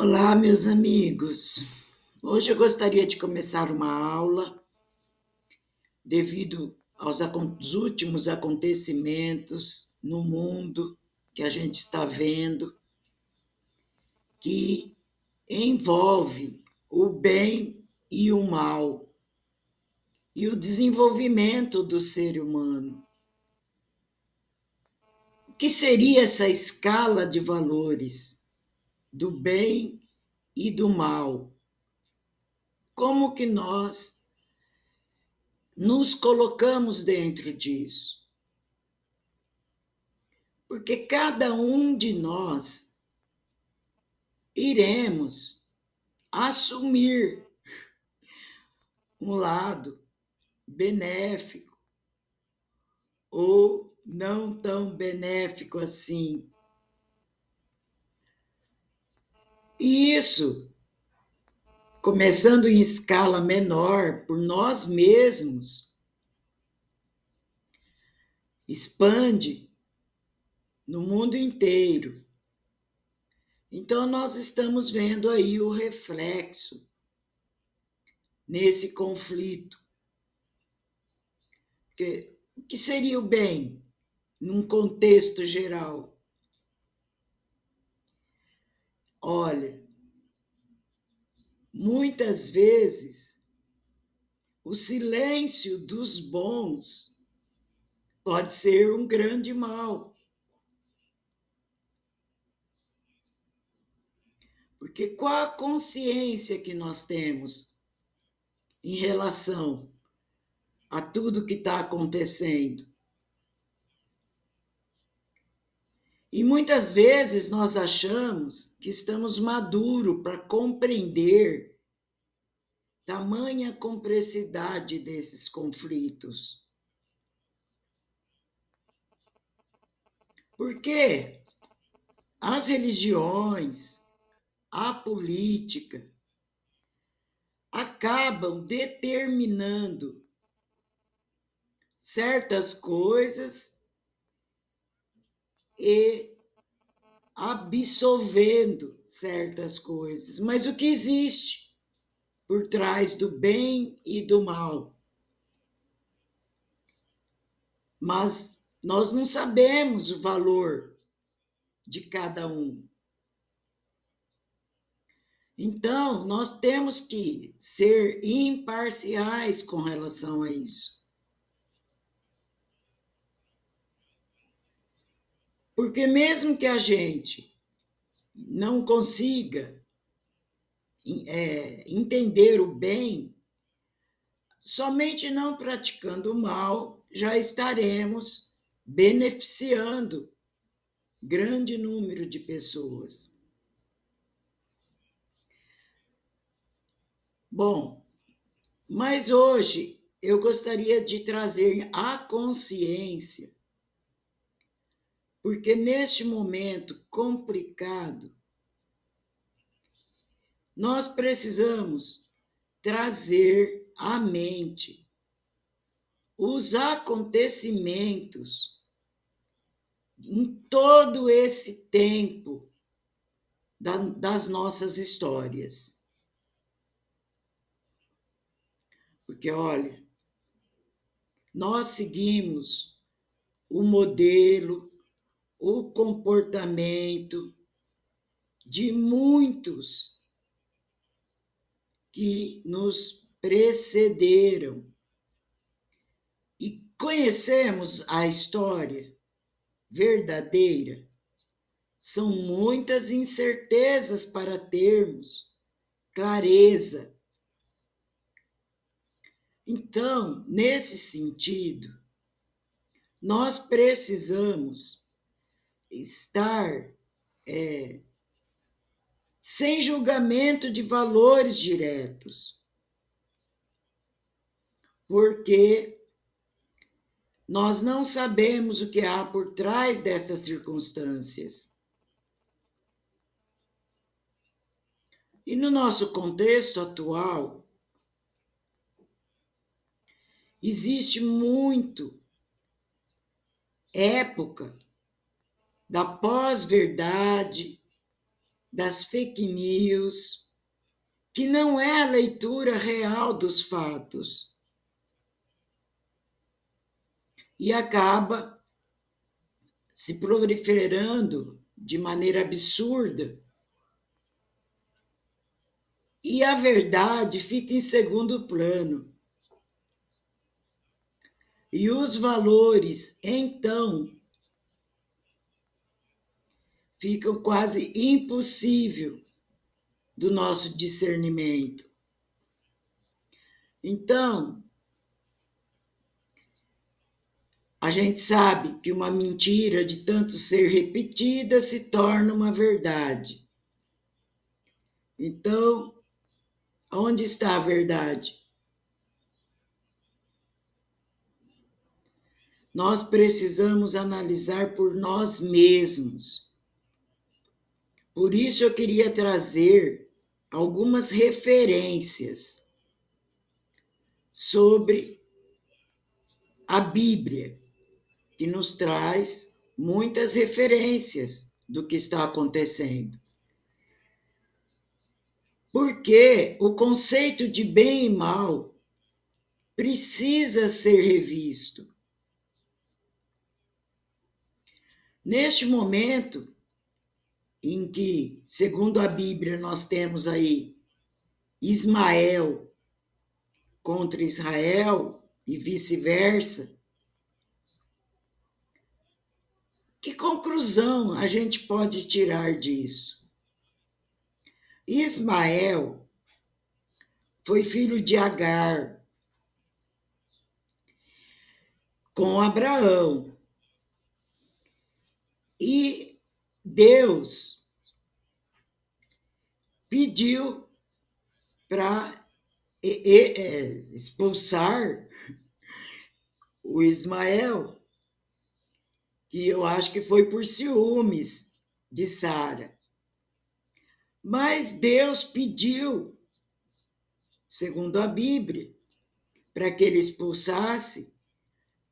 Olá, meus amigos. Hoje eu gostaria de começar uma aula devido aos últimos acontecimentos no mundo que a gente está vendo, que envolve o bem e o mal e o desenvolvimento do ser humano. O que seria essa escala de valores do bem e do mal? Como que nós nos colocamos dentro disso? Porque cada um de nós iremos assumir um lado benéfico ou não tão benéfico assim. E isso, começando em escala menor, por nós mesmos, expande no mundo inteiro. Então, nós estamos vendo aí o reflexo nesse conflito. Porque, o que seria o bem, num contexto geral? Olha, muitas vezes o silêncio dos bons pode ser um grande mal. Porque qual a consciência que nós temos em relação a tudo que está acontecendo? E muitas vezes nós achamos que estamos maduros para compreender tamanha complexidade desses conflitos. Porque as religiões, a política, acabam determinando certas coisas e absolvendo certas coisas. Mas o que existe por trás do bem e do mal? Mas nós não sabemos o valor de cada um. Então, nós temos que ser imparciais com relação a isso. Porque mesmo que a gente não consiga entender o bem, somente não praticando o mal, já estaremos beneficiando grande número de pessoas. Bom, mas hoje eu gostaria de trazer a consciência, porque neste momento complicado, nós precisamos trazer à mente os acontecimentos em todo esse tempo das nossas histórias. Porque, olha, nós seguimos o modelo, o comportamento de muitos que nos precederam. E conhecemos a história verdadeira. São muitas incertezas para termos clareza. Então, nesse sentido, nós precisamos estar sem julgamento de valores diretos, porque nós não sabemos o que há por trás dessas circunstâncias. E no nosso contexto atual, existe muito época da pós-verdade, das fake news, que não é a leitura real dos fatos. E acaba se proliferando de maneira absurda. E a verdade fica em segundo plano. E os valores, então, ficam quase impossível do nosso discernimento. Então, a gente sabe que uma mentira, de tanto ser repetida, se torna uma verdade. Então, onde está a verdade? Nós precisamos analisar por nós mesmos. Por isso eu queria trazer algumas referências sobre a Bíblia, que nos traz muitas referências do que está acontecendo. Porque o conceito de bem e mal precisa ser revisto. Neste momento em que, segundo a Bíblia, nós temos aí Ismael contra Israel e vice-versa, que conclusão a gente pode tirar disso? Ismael foi filho de Agar com Abraão. E Deus pediu para expulsar o Ismael, que eu acho que foi por ciúmes de Sara. Mas Deus pediu, segundo a Bíblia, para que ele expulsasse,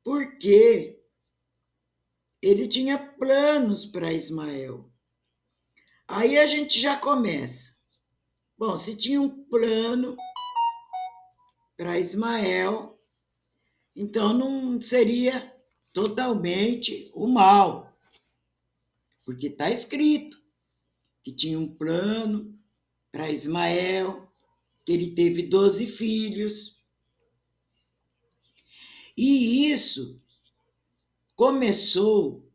porque ele tinha planos para Ismael. Aí a gente já começa. Bom, se tinha um plano para Ismael, então não seria totalmente o mal, porque está escrito que tinha um plano para Ismael, que ele teve 12 filhos. E isso começou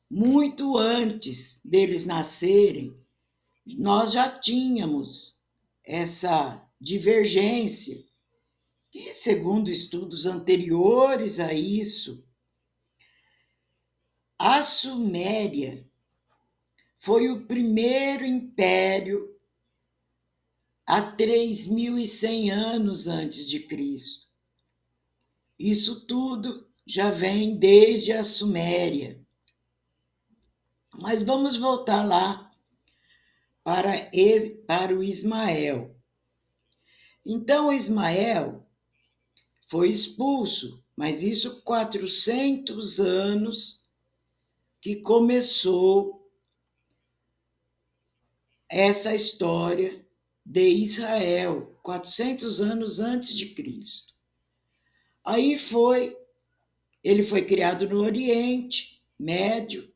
muito antes deles nascerem. Nós já tínhamos essa divergência, que, segundo estudos anteriores a isso, a Suméria foi o primeiro império há 3.100 anos antes de Cristo. Isso tudo já vem desde a Suméria. Mas vamos voltar lá para o Ismael. Então, Ismael foi expulso, mas isso 400 anos que começou essa história de Israel, 400 anos antes de Cristo. Aí ele foi criado no Oriente Médio,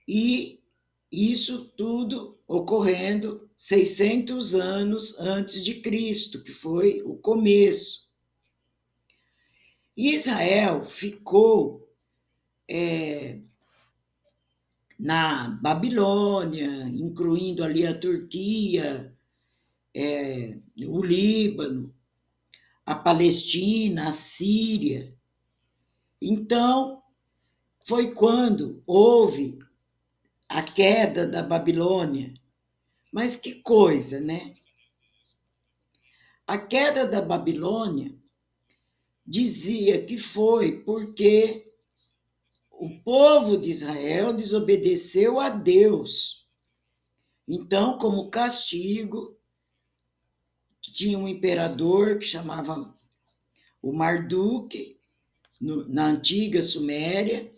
e isso tudo ocorrendo 600 anos antes de Cristo, que foi o começo. Israel ficou na Babilônia, incluindo ali a Turquia, o Líbano, a Palestina, a Síria. Então, foi quando houve a queda da Babilônia. Mas que coisa, né? A queda da Babilônia dizia que foi porque o povo de Israel desobedeceu a Deus. Então, como castigo, tinha um imperador que chamava o Marduk, na antiga Suméria.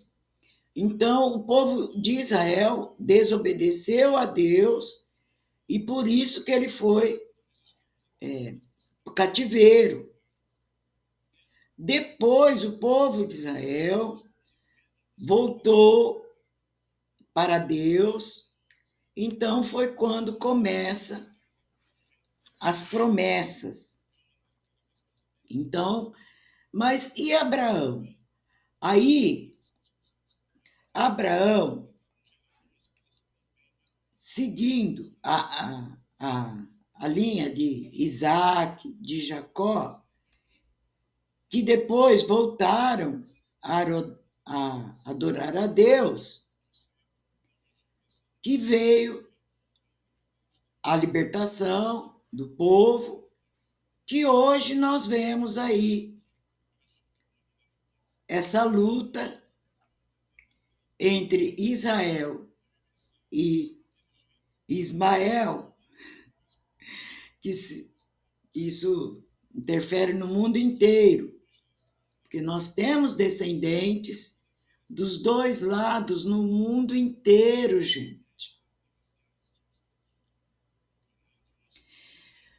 Então, o povo de Israel desobedeceu a Deus e por isso que ele foi para o cativeiro. Depois, o povo de Israel voltou para Deus. Então, foi quando começa as promessas. Então, mas e Abraão? Aí, Abraão, seguindo a linha de Isaac, de Jacó, que depois voltaram a adorar a Deus, que veio a libertação do povo, que hoje nós vemos aí essa luta entre Israel e Ismael, que isso interfere no mundo inteiro, porque nós temos descendentes dos dois lados no mundo inteiro, gente.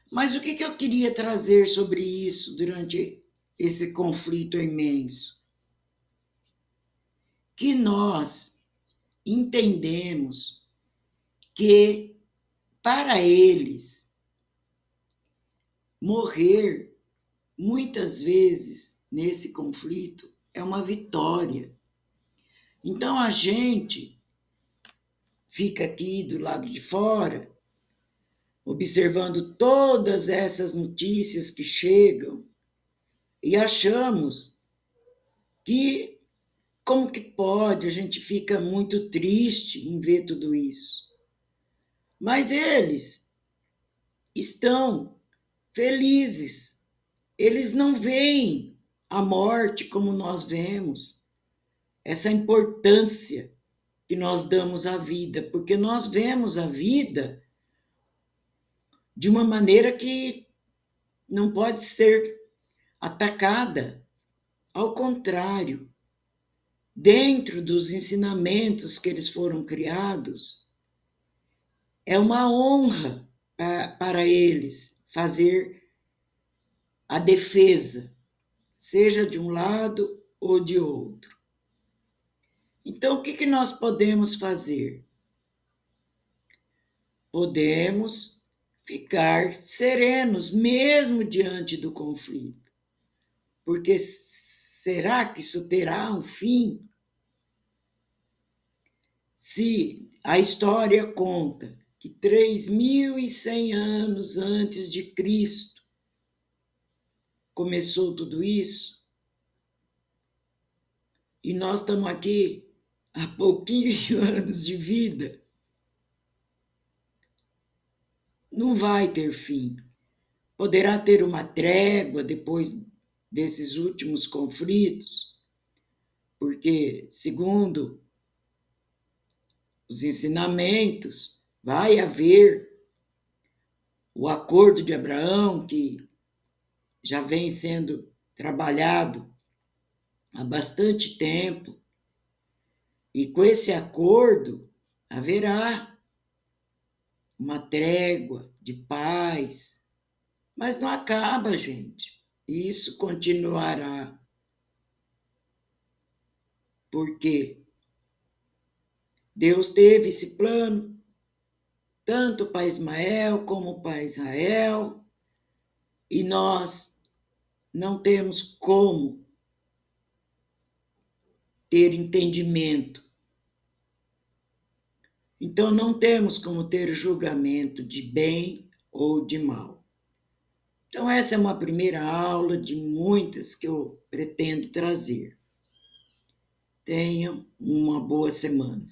Mas o que eu queria trazer sobre isso durante esse conflito imenso? Que nós entendemos que, para eles, morrer, muitas vezes, nesse conflito, é uma vitória. Então, a gente fica aqui do lado de fora, observando todas essas notícias que chegam e achamos que, como que pode? A gente fica muito triste em ver tudo isso. Mas eles estão felizes. Eles não veem a morte como nós vemos, essa importância que nós damos à vida, porque nós vemos a vida de uma maneira que não pode ser atacada. Ao contrário, dentro dos ensinamentos que eles foram criados, é uma honra para eles fazer a defesa, seja de um lado ou de outro. Então, o que nós podemos fazer? Podemos ficar serenos, mesmo diante do conflito. Porque será que isso terá um fim? Se a história conta que 3.100 anos antes de Cristo começou tudo isso, e nós estamos aqui há pouquinhos anos de vida, não vai ter fim. Poderá ter uma trégua depois desses últimos conflitos, porque, segundo os ensinamentos, vai haver o acordo de Abraão, que já vem sendo trabalhado há bastante tempo, e com esse acordo haverá uma trégua de paz, mas não acaba, gente. Isso continuará. Porque Deus teve esse plano, tanto para Ismael como para Israel, e nós não temos como ter entendimento. Então, não temos como ter julgamento de bem ou de mal. Então, essa é uma primeira aula de muitas que eu pretendo trazer. Tenham uma boa semana.